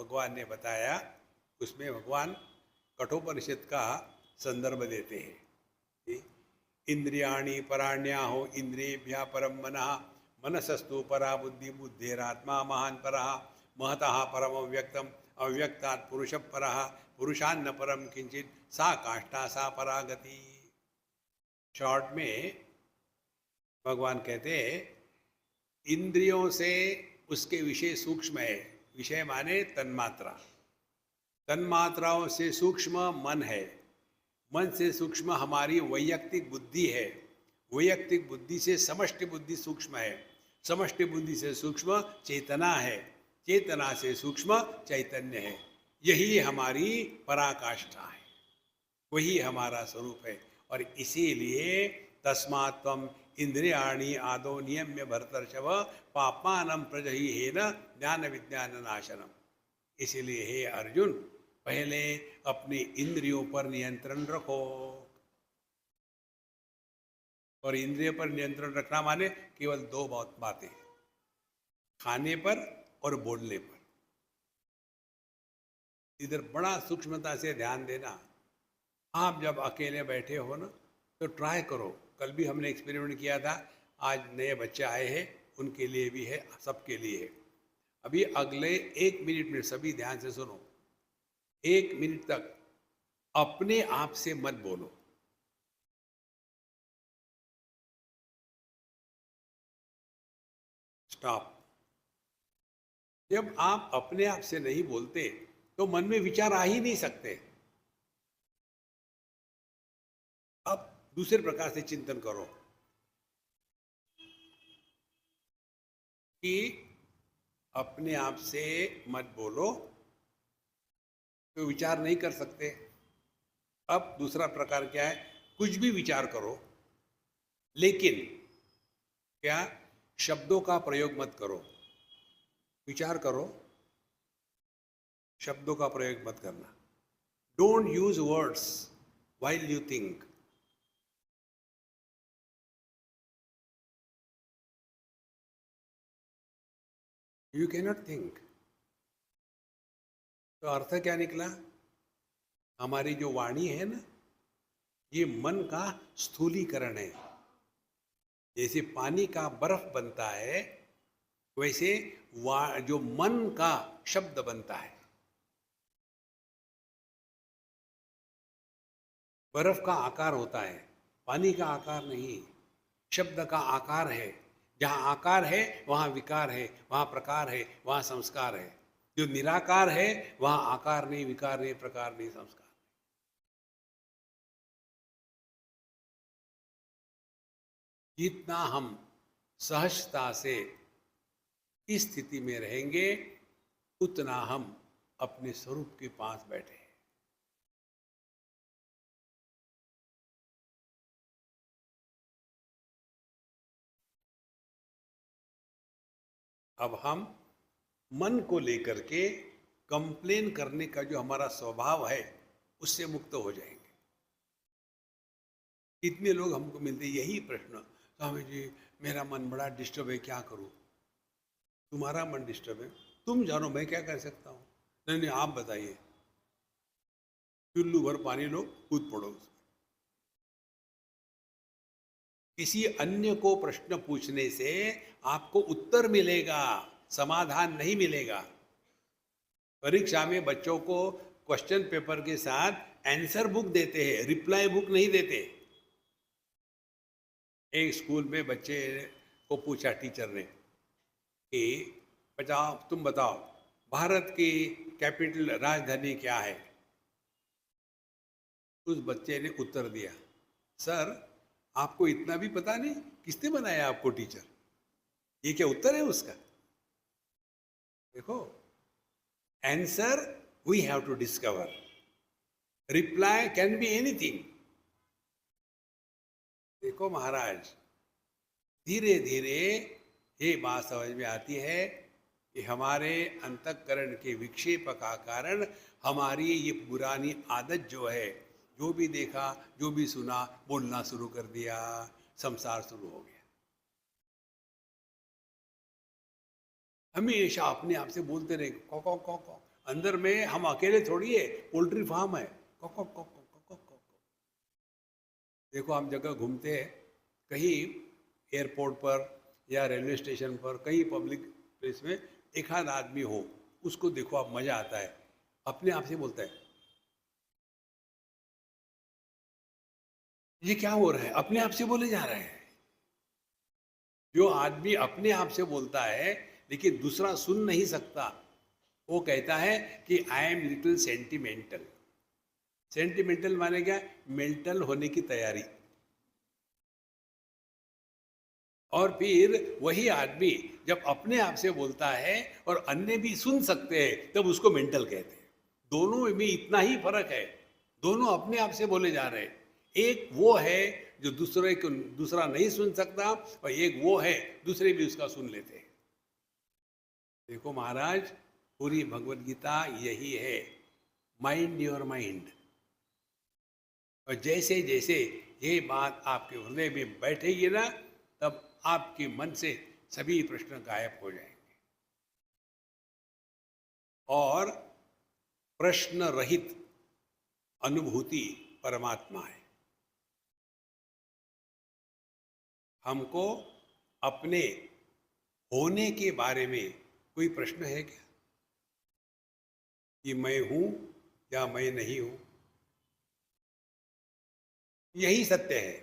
भगवान ने बताया, उसमें भगवान कठोपनिषद का संदर्भ देते हैं कि इंद्रियाणि पराण्याहो इंद्रियेभ्यः परम मनः मनसस्तु परा बुद्धि बुद्धिरात्मा महान परः महतः परम अव्यक्तम अव्यक्तात् पुरुष परः पुरुषान्न परम किंचित सा काष्ठा सा परागति। शॉर्ट में भगवान कहते हैं इंद्रियों से उसके विषय सूक्ष्म है, विषय माने तन्मात्रा, तन्मात्राओं से सूक्ष्म मन है, मन से सूक्ष्म हमारी वैयक्तिक बुद्धि है, वैयक्तिक बुद्धि से समष्टि बुद्धि सूक्ष्म है, समष्टि बुद्धि से सूक्ष्म चेतना है, चेतना से सूक्ष्म चैतन्य है। यही हमारी पराकाष्ठा है, वही हमारा स्वरूप है। और इसीलिए तस्मात् त्वम् इंद्रियाणि आदौ नियम्य भरतर्षभ पापानं प्रजह्येन ज्ञान विज्ञान नाशनम। इसीलिए हे अर्जुन, पहले अपनी इंद्रियों पर नियंत्रण रखो। और इंद्रिय पर नियंत्रण रखना माने केवल दो बातें, खाने पर और बोलने पर। इधर बड़ा सूक्ष्मता से ध्यान देना। आप जब अकेले बैठे हो ना, तो ट्राई करो। कल भी हमने एक्सपेरिमेंट किया था, आज नए बच्चे आए हैं, उनके लिए भी है, सबके लिए है। अभी अगले 1 मिनट में सभी ध्यान से सुनो, 1 मिनट तक अपने आप से मत बोलो। स्टॉप। जब आप अपने आप से नहीं बोलते तो मन में विचार आ ही नहीं सकते। अब दूसरे प्रकार से चिंतन करो कि अपने आप से मत बोलो, तो विचार नहीं कर सकते। अब दूसरा प्रकार क्या है, कुछ भी विचार करो, लेकिन क्या शब्दों का प्रयोग मत करो। विचार करो, शब्दों का प्रयोग मत करना। Don't use words while you think. You cannot think. तो अर्थ क्या निकला, हमारी जो वाणी है ना, ये मन का स्थूलीकरण है। जैसे पानी का बर्फ बनता है, वैसे जो मन का शब्द बनता है। बर्फ का आकार होता है, पानी का आकार नहीं। शब्द का आकार है, जहाँ आकार है वहाँ विकार है, वहाँ प्रकार है, वहाँ संस्कार है। जो निराकार है वहाँ आकार नहीं, विकार नहीं, प्रकार नहीं, संस्कार। जितना हम सहजता से इस स्थिति में रहेंगे, उतना हम अपने स्वरूप के पास बैठे हैं। अब हम मन को लेकर के कंप्लेन करने का जो हमारा स्वभाव है, उससे मुक्त हो जाएंगे। कितने लोग हमको मिलते यही प्रश्न, स्वामी जी मेरा मन बड़ा डिस्टर्ब है, क्या करूं? तुम्हारा मन डिस्टर्ब है, तुम जानो, मैं क्या कर सकता हूं? नहीं नहीं, आप बताइए। चुल्लू भर पानी लो, कूद पड़ो उसमें। किसी अन्य को प्रश्न पूछने से आपको उत्तर मिलेगा, समाधान नहीं मिलेगा। परीक्षा में बच्चों को क्वेश्चन पेपर के साथ आंसर बुक देते हैं, रिप्लाई बुक नहीं देते। एक स्कूल में बच्चे को पूछा टीचर ने कि बताओ, तुम बताओ भारत की कैपिटल राजधानी क्या है? उस बच्चे ने उत्तर दिया, सर आपको इतना भी पता नहीं? किसने बनाया आपको टीचर? ये क्या उत्तर है उसका? देखो, answer we have to discover, reply can be anything. देखो महाराज, धीरे धीरे ये बात समझ में आती है कि हमारे अंतःकरण के विक्षेप का कारण हमारी ये पुरानी आदत जो है, जो भी देखा जो भी सुना बोलना शुरू कर दिया, संसार शुरू हो गया। हमेशा अपने आप से बोलते रहे, कौ कौ कौ कौ, अंदर में हम अकेले थोड़ी है, पोल्ट्री फार्म है। Cock cock cock cock cock cock. देखो हम जगह घूमते हैं, कहीं एयरपोर्ट पर या रेलवे स्टेशन पर, कहीं पब्लिक प्लेस में एक आध आदमी हो, उसको देखो आप, मजा आता है, अपने आप से बोलता है ये क्या हो रहा है, अपने आप से बोले जा रहे हैं। जो आदमी अपने आप से बोलता है लेकिन दूसरा सुन नहीं सकता, वो कहता है कि I am little sentimental. Sentimental माने क्या? मेंटल होने की तैयारी। और फिर वही आदमी जब अपने आप से बोलता है और अन्य भी सुन सकते हैं, तब उसको मेंटल कहते हैं। दोनों में इतना ही फर्क है, दोनों अपने आप से बोले जा रहे हैं। एक वो है जो दूसरे को, दूसरा नहीं सुन सकता, और एक वो है दूसरे भी उसका सुन लेते हैं। देखो महाराज, पूरी भगवत गीता यही है, माइंड योर माइंड। और जैसे जैसे ये बात आपके हृदय में बैठेगी ना, तब आपके मन से सभी प्रश्न गायब हो जाएंगे और प्रश्न रहित अनुभूति परमात्मा है। हमको अपने होने के बारे में कोई प्रश्न है क्या, कि मैं हूं या मैं नहीं हूं? यही सत्य है।